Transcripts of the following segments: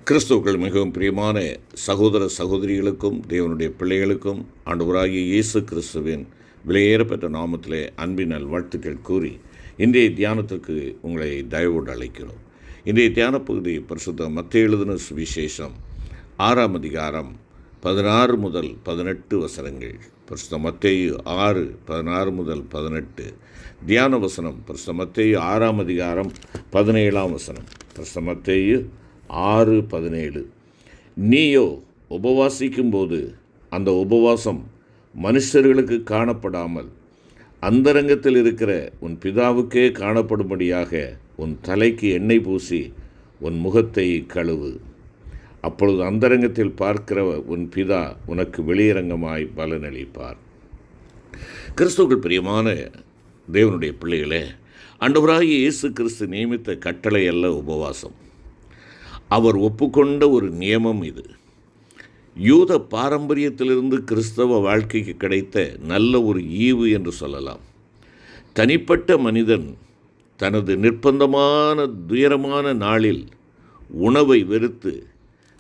கிறிஸ்துவுக்குள் மிகவும் பிரியமான சகோதர சகோதரிகளுக்கும் தேவனுடைய பிள்ளைகளுக்கும் ஆண்டவராகிய இயேசு கிறிஸ்துவின் விலையேறப்பெற்ற நாமத்திலே அன்பின் வாழ்த்துக்கள் கூறி இன்றைய தியானத்திற்கு உங்களை தயவோடு அழைக்கிறோம். இன்றைய தியான பகுதி பரிசுத்த மத்தேயு எழுதின சுவிசேஷம் 6ஆம் அதிகாரம் 16 முதல் 18 வசனங்கள். பரிசுத்த மத்தேயு 6:16 முதல் 18. தியான வசனம் பரிசுத்த மத்தேயு 6ஆம் அதிகாரம் 17ஆம் வசனம். பரிசுத்த மத்தேயு 6:17. நீயோ உபவாசிக்கும்போது அந்த உபவாசம் மனுஷர்களுக்கு காணப்படாமல் அந்தரங்கத்தில் இருக்கிற உன் பிதாவுக்கே காணப்படும்படியாக உன் தலைக்கு எண்ணெய் பூசி உன் முகத்தை கழுவு. அப்பொழுது அந்தரங்கத்தில் பார்க்கிற உன் பிதா உனக்கு வெளியரங்கமாய் பலனளிப்பார். கிறிஸ்துவுக்குள் பிரியமான தேவனுடைய பிள்ளைகளே, ஆண்டவராகிய இயேசு கிறிஸ்து நியமித்த கட்டளை அல்ல உபவாசம். அவர் ஒப்புக்கொண்ட ஒரு நியமம் இது. யூத பாரம்பரியத்திலிருந்து கிறிஸ்தவ வாழ்க்கைக்கு கிடைத்த நல்ல ஒரு ஈவு என்று சொல்லலாம். தனிப்பட்ட மனிதன் தனது நிர்பந்தமான துயரமான நாளில் உணவை வெறுத்து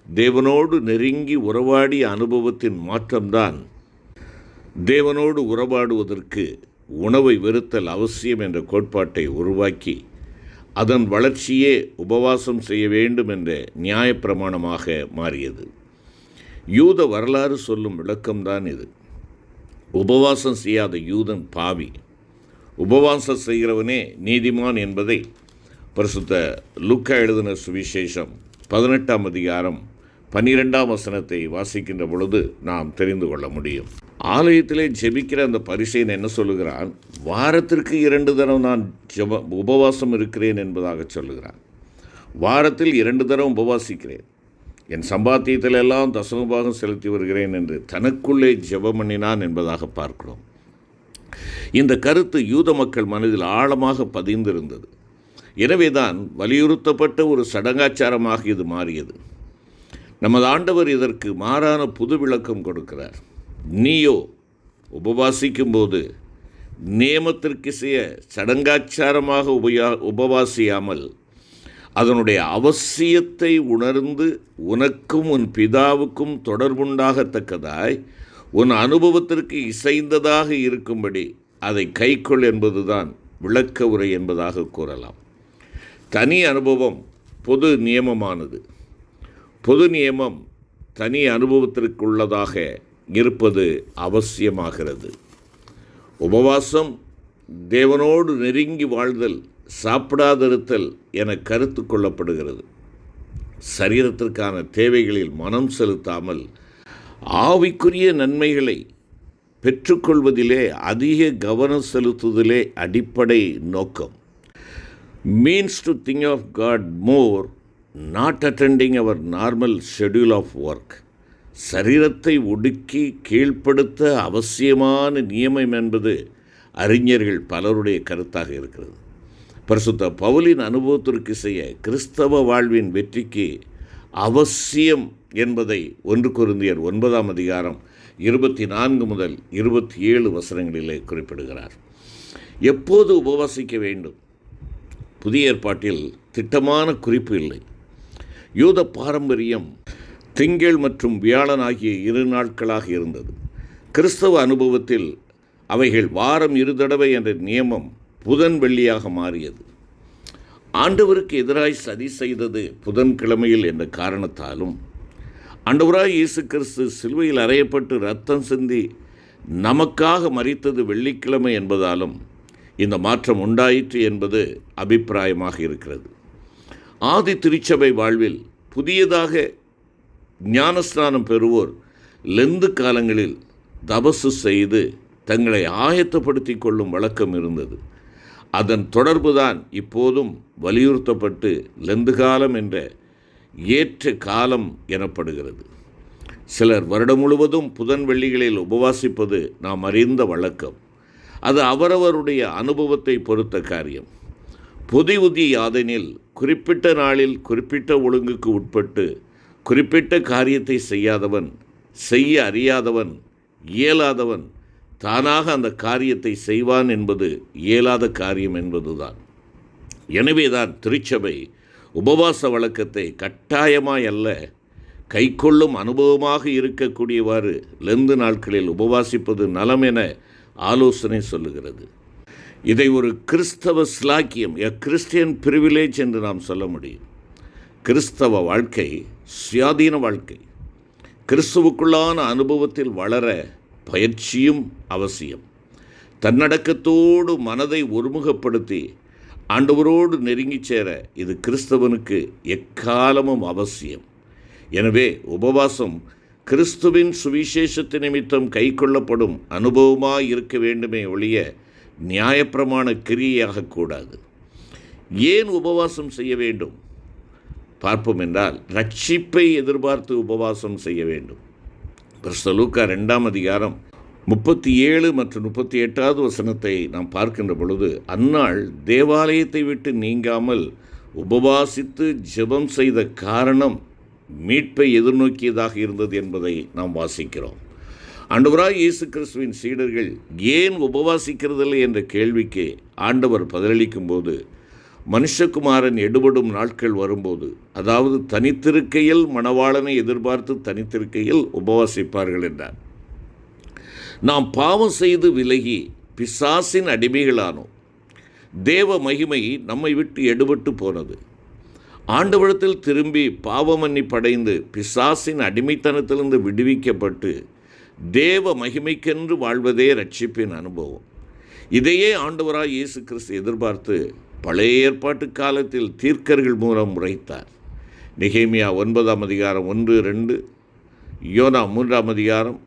தேவனோடு நெருங்கி உறவாடிய அனுபவத்தின் மாற்றம்தான் தேவனோடு உறவாடுவதற்கு உணவை வெறுத்தல் அவசியம் என்ற கோட்பாட்டை உருவாக்கி அதன் வளர்ச்சியே உபவாசம் செய்ய வேண்டும் என்ற நியாயப்பிரமாணமாக மாறியது. யூத வரலாறு சொல்லும் விளக்கம்தான் இது. உபவாசம் செய்யாத யூதன் பாவி, உபவாசம் செய்கிறவனே நீதிமான் என்பதை பரிசுத்த லூக்கா எழுதின சுவிசேஷம் 18ஆம் அதிகாரம் 12ஆம் வசனத்தை வாசிக்கின்ற பொழுது நாம் தெரிந்து கொள்ள முடியும். ஆலயத்திலே ஜெபிக்கிற அந்த பரிசேயன் என்ன சொல்லுகிறான்? வாரத்திற்கு 2 தரம் நான் உபவாசம் இருக்கிறேன் என்பதாக சொல்லுகிறான். வாரத்தில் 2 தரம் உபவாசிக்கிறேன், என் சம்பாத்தியத்தில் எல்லாம் தசமபாகம் செலுத்தி வருகிறேன் என்று தனக்குள்ளே ஜெபம் பண்ணினான் என்பதாக பார்க்கிறோம். இந்த கருத்து யூத மக்கள் மனதில் ஆழமாக பதிந்திருந்தது. எனவேதான் வலியுறுத்தப்பட்ட ஒரு சடங்காச்சாரமாக இது மாறியது. நமது ஆண்டவர் இதற்கு மாறான புது விளக்கம் கொடுக்கிறார். நீயோ உபவாசிக்கும்போது நியமத்திற்கிசைய சடங்காச்சாரமாக உபவாசியாமல் அதனுடைய அவசியத்தை உணர்ந்து உனக்கும் உன் பிதாவுக்கும் தொடர்புண்டாகத்தக்கதாய் உன் அனுபவத்திற்கு இசைந்ததாக இருக்கும்படி அதை கைக்கொள் என்பதுதான் விளக்க உரை என்பதாக கூறலாம். தனி அனுபவம் பொது நியமமானது. பொது நியமம் தனி அனுபவத்திற்குள்ளதாக இருப்பது அவசியமாகிறது. உபவாசம் தேவனோடு நெருங்கி வாழ்தல், சாப்பிடாதிருத்தல் என கருத்து கொள்ளப்படுகிறது. சரீரத்திற்கான தேவைகளில் மனம் செலுத்தாமல் ஆவிக்குரிய நன்மைகளை பெற்றுக்கொள்வதிலே அதிக கவனம் செலுத்துவதிலே அடிப்படை நோக்கம். Means to think of God more, not attending our normal schedule of work. சரீரத்தை ஒடுக்கி கீழ்ப்படுத்த அவசியமான நியமம் என்பது அறிஞர்கள் பலருடைய கருத்தாக இருக்கிறது. பரிசுத்த பவுலின் அனுபவத்திற்கு செய்ய கிறிஸ்தவ வாழ்வின் வெற்றிக்கு அவசியம் என்பதை 1 கொரிந்தியர் 9ஆம் அதிகாரம் 24 முதல் 27 வசனங்களிலே குறிப்பிடுகிறார். எப்போது உபவாசிக்க வேண்டும்? புதிய ஏற்பாட்டில் திட்டமான குறிப்பு இல்லை. யூத பாரம்பரியம் திங்கள் மற்றும் வியாழன் ஆகிய 2 நாட்களாக இருந்தது. கிறிஸ்தவ அனுபவத்தில் அவைகள் வாரம் 2 தடவை என்ற நியமம் புதன் வெள்ளியாக மாறியது. ஆண்டவருக்கு எதிராய் சதி செய்தது புதன்கிழமையில் என்ற காரணத்தாலும் ஆண்டவராய் இயேசு கிறிஸ்து சிலுவையில் அறையப்பட்டு இரத்தம் சிந்தி நமக்காக மரித்தது வெள்ளிக்கிழமை என்பதாலும் இந்த மாற்றம் உண்டாயிற்று என்பது அபிப்பிராயமாக இருக்கிறது. ஆதி திருச்சபை வாழ்வில் புதியதாக ஞானஸ்நானம் பெறுவோர் லெந்து காலங்களில் தபசு செய்து தங்களை ஆயத்தப்படுத்தி கொள்ளும் வழக்கம் இருந்தது. அதன் தொடர்புதான் இப்போதும் வலியுறுத்தப்பட்டு லெந்து காலம் என்ற ஏற்ற காலம் எனப்படுகிறது. சிலர் வருடம் முழுவதும் புதன் வெள்ளிகளில் உபவாசிப்பது நாம் அறிந்த வழக்கம். அது அவரவருடைய அனுபவத்தை பொறுத்த காரியம். பொதி யாதெனில் குறிப்பிட்ட நாளில் குறிப்பிட்ட ஒழுங்குக்கு உட்பட்டு குறிப்பிட்ட காரியத்தை செய்யாதவன், செய்ய அறியாதவன், இயலாதவன் தானாக அந்த காரியத்தை செய்வான் என்பது இயலாத காரியம் என்பதுதான். எனவேதான் திருச்சபை உபவாச வழக்கத்தை கட்டாயமாய் அல்ல, கைக்கொள்ளும் அனுபவமாக இருக்கக்கூடியவாறு லெந்து நாட்களில் உபவாசிப்பது நலம் என ஆலோசனை சொல்லுகிறது. இதை ஒரு கிறிஸ்தவ ஸ்லாக்கியம், கிறிஸ்டியன் பிரிவிலேஜ் என்று நாம் சொல்ல முடியும். கிறிஸ்தவ வாழ்க்கை சுயாதீன வாழ்க்கை. கிறிஸ்துவுக்குள்ளான அனுபவத்தில் வளர பயிற்சியும் அவசியம். தன்னடக்கத்தோடு மனதை ஒருமுகப்படுத்தி ஆண்டவரோடு நெருங்கி சேர இது கிறிஸ்தவனுக்கு எக்காலமும் அவசியம். எனவே உபவாசம் கிறிஸ்துவின் சுவிசேஷத்து நிமித்தம் கைக்கொள்ளப்படும் அனுபவமாக இருக்க வேண்டுமே ஒழிய நியாயப்பிரமாண கிரியையாகக்கூடாது. ஏன் உபவாசம் செய்ய வேண்டும் பார்ப்போம் என்றால், ரட்சிப்பை எதிர்பார்த்து உபவாசம் செய்ய வேண்டும். பரிசுத்த லூக்கா 2ஆம் அதிகாரம் 37 மற்றும் 38வது வசனத்தை நாம் பார்க்கின்ற பொழுது, அந்நாள் தேவாலயத்தை விட்டு நீங்காமல் உபவாசித்து ஜெபம் செய்த காரணம் மீட்பை எதிர்நோக்கியதாக இருந்தது என்பதை நாம் வாசிக்கிறோம். ஆண்டவராய் இயேசு கிறிஸ்துவின் சீடர்கள் ஏன் உபவாசிக்கிறதில்லை என்ற கேள்விக்கு ஆண்டவர் பதிலளிக்கும் போது, மனுஷகுமாரன் எடுபடும் நாட்கள் வரும்போது, அதாவது தனித்திருக்கையில் மணவாளனை எதிர்பார்த்து தனித்திருக்கையில் உபவாசிப்பார்கள் என்றார். நாம் பாவம் செய்து விலகி பிசாசின் அடிமைகளானோம். தேவ மகிமை நம்மை விட்டு எடுபட்டு போனது. ஆண்டவரிடத்தில் திரும்பி பாவ மன்னிப்படைந்து பிசாசின் அடிமைத்தனத்திலிருந்து விடுவிக்கப்பட்டு தேவ மகிமைக்கென்று வாழ்வதே ரட்சிப்பின் அனுபவம். இதையே ஆண்டவராய் இயேசு கிறிஸ்து எதிர்பார்த்து பழைய ஏற்பாட்டு காலத்தில் தீர்க்கர்கள் மூலம் உரைத்தார். நெகேமியா 9ஆம் அதிகாரம் 1-2, யோனா 3ஆம் அதிகாரம்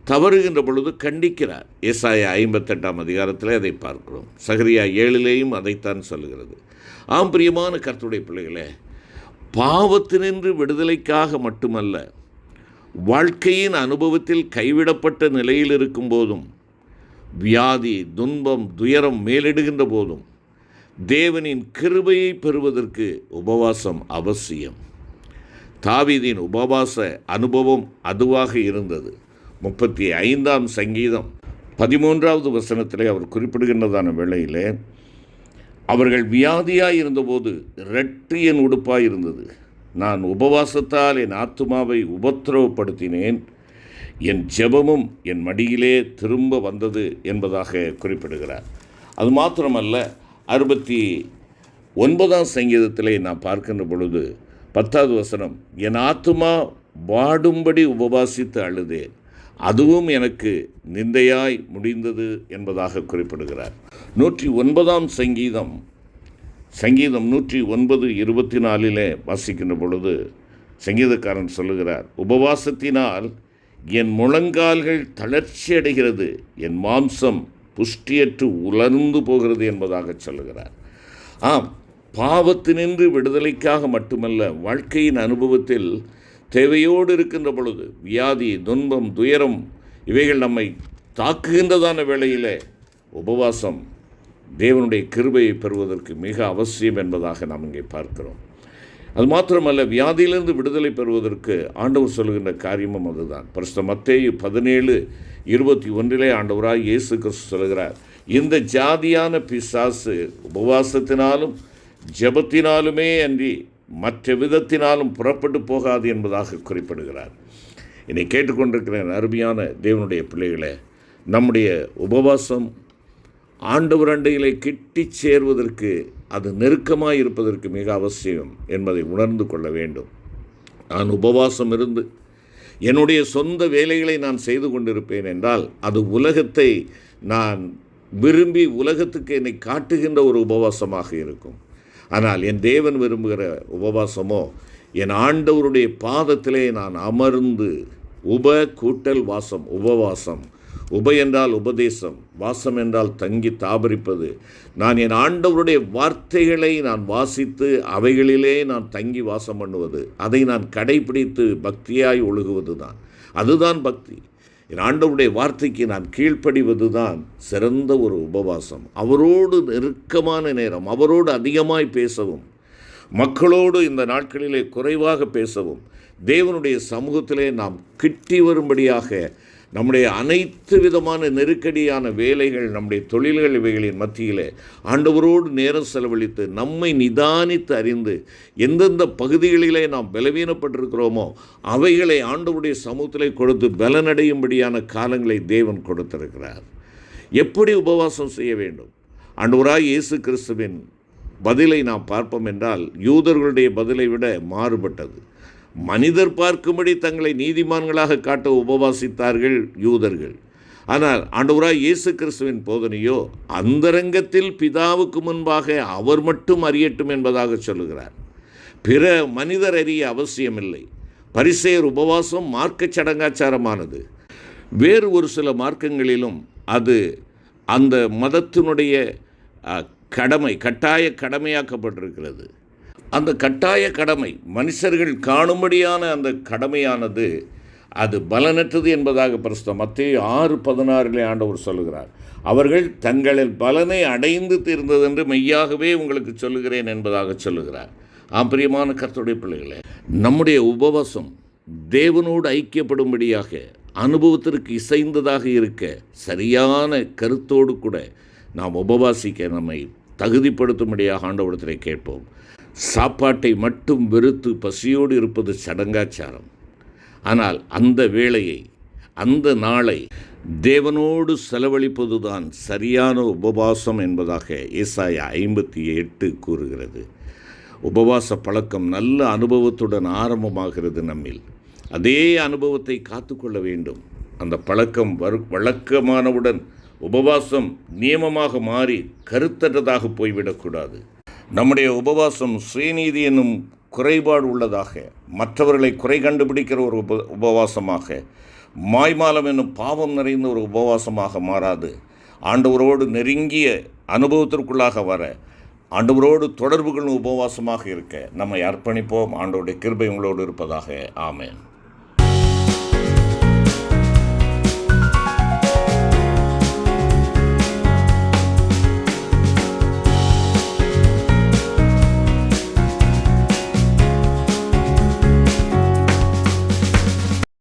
தவறுகின்ற பொழுது கண்டிக்கிறார். ஏசாயா 58ஆம் அதிகாரத்தில் அதை பார்க்கிறோம். சகரியா 7லேயும் அதைத்தான் சொல்லுகிறது. ஆம், பிரியமான கர்த்தருடைய பிள்ளைகளே, பாவத்தினின்று விடுதலைக்காக மட்டுமல்ல, வாழ்க்கையின் அனுபவத்தில் கைவிடப்பட்ட நிலையில் இருக்கும் போதும், வியாதி, துன்பம், துயரம் மேலிடுகின்ற போதும் தேவனின் கிருபையை பெறுவதற்கு உபவாசம் அவசியம். தாவீதின் உபவாச அனுபவம் அதுவாக இருந்தது. 35ஆம் சங்கீதம் 13வது வசனத்திலே அவர் குறிப்பிடுகின்றதான வேளையிலே, அவர்கள் வியாதியாய் இருந்தபோது இரட்டு என் உடுப்பாய் இருந்தது. நான் உபவாசத்தால் என் ஆத்துமாவை உபத்திரவப்படுத்தினேன். என் ஜெபமும் என் மடியிலே திரும்ப வந்தது என்பதாக குறிப்பிடுகிறார். அது மாத்திரமல்ல, 69ஆம் சங்கீதத்திலே நாம் பார்க்கின்ற பொழுது 10வது வசனம், என் ஆத்துமா வாடும்படி உபவாசித்து அழுதேன், அதுவும் எனக்கு நிந்தையாய் முடிந்தது என்பதாக குறிப்பிடுகிறார். 109ஆம் சங்கீதம் 109:24 வாசிக்கின்ற பொழுது சங்கீதக்காரன் சொல்லுகிறார், உபவாசத்தினால் என் முழங்கால்கள் தளர்ச்சி அடைகிறது, என் மாம்சம் புஷ்டியற்று உலர்ந்து போகிறது என்பதாக சொல்லுகிறார். ஆம், பாவத்தினின்று விடுதலைக்காக மட்டுமல்ல, வாழ்க்கையின் அனுபவத்தில் தேவையோடு இருக்கின்ற பொழுது வியாதி, துன்பம், துயரம் இவைகள் நம்மை தாக்குகின்றதான வேளையிலே உபவாசம் தேவனுடைய கிருபையை பெறுவதற்கு மிக அவசியம் என்பதாக நாம் இங்கே பார்க்கிறோம். அது மாத்திரமல்ல, வியாதியிலிருந்து விடுதலை பெறுவதற்கு ஆண்டவர் சொல்லுகின்ற காரியமும் அதுதான். பரிசுத்த மத்தேயு 17:21 ஆண்டவராய் இயேசு கிறிஸ்து சொல்கிறார், இந்த ஜாதியான பிசாசு உபவாசத்தினாலும் ஜெபத்தினாலுமே அன்றி மற்ற விதத்தினாலும் புறப்பட்டு போகாது என்பதாக குறிப்பிடுகிறார். என்னை கேட்டுக்கொண்டிருக்கிற அருமையான தேவனுடைய பிள்ளைகளே, நம்முடைய உபவாசம் ஆண்டவர் அண்டையிலே கிட்டி சேர்வதற்கு, அது நெருக்கமாக இருப்பதற்கு மிக அவசியம் என்பதை உணர்ந்து கொள்ள வேண்டும். நான் உபவாசம் இருந்து என்னுடைய சொந்த வேலைகளை நான் செய்து கொண்டிருப்பேன் என்றால், அது உலகத்தை நான் விரும்பி உலகத்துக்கு என்னை காட்டுகின்ற ஒரு உபவாசமாக இருக்கும். ஆனால் என் தேவன் விரும்புகிற உபவாசமோ, என் ஆண்டவருடைய பாதத்திலே நான் அமர்ந்து, வாசம், உபவாசம், என்றால் உபதேசம், வாசம் என்றால் தங்கி தாபரிப்பது, நான் என் ஆண்டவருடைய வார்த்தைகளை நான் வாசித்து அவைகளிலே நான் தங்கி வாசம் பண்ணுவது, அதை நான் கடைபிடித்து பக்தியாய் ஒழுகுவது தான். அதுதான் பக்தி. என் ஆண்டவருடைய வார்த்தைக்கு நான் கீழ்ப்படிவது தான் சிறந்த ஒரு உபவாசம். அவரோடு நெருக்கமான நேரம், அவரோடு அதிகமாய் பேசவும், மக்களோடு இந்த நாட்களிலே குறைவாக பேசவும், தேவனுடைய சமூகத்திலே நாம் கிட்டி வரும்படியாக நம்முடைய அனைத்து விதமான நெருக்கடியான வேலைகள், நம்முடைய தொழில்கள் இவைகளின் மத்தியில் ஆண்டவரோடு நேரம் செலவழித்து நம்மை நிதானித்து அறிந்து எந்தெந்த பகுதிகளிலே நாம் பலவீனப்பட்டிருக்கிறோமோ அவைகளை ஆண்டவருடைய சமூகத்திலே கொடுத்து பலனடையும்படியான காலங்களை தேவன் கொடுத்திருக்கிறார். எப்படி உபவாசம் செய்ய வேண்டும்? ஆண்டவராய் இயேசு கிறிஸ்துவின் பதிலை நாம் பார்ப்போம் என்றால் யூதர்களுடைய பதிலை விட மாறுபட்டது. மனிதர் பார்க்கும்படி தங்களை நீதிமான்களாக காட்ட உபவாசித்தார்கள் யூதர்கள். ஆனால் ஆண்டவராய் இயேசு கிறிஸ்துவின் போதனையோ அந்தரங்கத்தில் பிதாவுக்கு முன்பாக அவர் மட்டும் அறியட்டும் என்பதாக சொல்லுகிறார். பிற மனிதர் அறிய அவசியமில்லை. பரிசேயர் உபவாசம் மார்க்க சடங்காச்சாரமானது. வேறு ஒரு சில மார்க்கங்களிலும் அது அந்த மதத்தினுடைய கட்டாய கடமையாக்கப்பட்டிருக்கிறது. அந்த கட்டாய கடமை, மனுஷர்கள் காணும்படியான அந்த கடமையானது அது பலனற்றது என்பதாக பரிசுத்த மத்தேயு 6:16 ஆண்டவர் சொல்லுகிறார். அவர்கள் தங்களின் பலனை அடைந்து தீர்ந்ததென்று மெய்யாகவே உங்களுக்கு சொல்லுகிறேன் என்பதாக சொல்லுகிறார். பிரியமான கர்த்தருடைய பிள்ளைகளே, நம்முடைய உபவாசம் தேவனோடு ஐக்கியப்படும்படியாக, அனுபவத்திற்கு இசைந்ததாக இருக்க, சரியான கருத்தோடு கூட நாம் உபவாசிக்க நம்மை தகுதிப்படுத்தும்படியாக ஆண்டவரிடத்திலே கேட்போம். சாப்பாட்டை மட்டும் வெறுத்து பசியோடு இருப்பது சடங்காச்சாரம். ஆனால் அந்த வேளையை, அந்த நாளை தேவனோடு செலவழிப்பது தான் சரியான உபவாசம் என்பதாக ஏசாயா 58 கூறுகிறது. உபவாச பழக்கம் நல்ல அனுபவத்துடன் ஆரம்பமாகிறது நம்மில். அதே அனுபவத்தை காத்துக்கொள்ள வேண்டும். அந்த பழக்கம் வழக்கமானவுடன் உபவாசம் நியமமாக மாறி கருத்தற்றதாக போய்விடக்கூடாது. நம்முடைய உபவாசம் சுயநீதி என்னும் குறைபாடு உள்ளதாக, மற்றவர்களை குறை கண்டுபிடிக்கிற ஒரு உபவாசமாக, மாய்மாலம் என்னும் பாவம் நிறைந்த ஒரு உபவாசமாக மாறாது. ஆண்டவரோடு நெருங்கிய அனுபவத்திற்குள்ளாக வர, ஆண்டவரோடு தொடர்புகள் உபவாசமாக இருக்க நம்மை அர்ப்பணிப்போம். ஆண்டவருடைய கிருபை உங்களோடு இருப்பதாக. ஆமென்.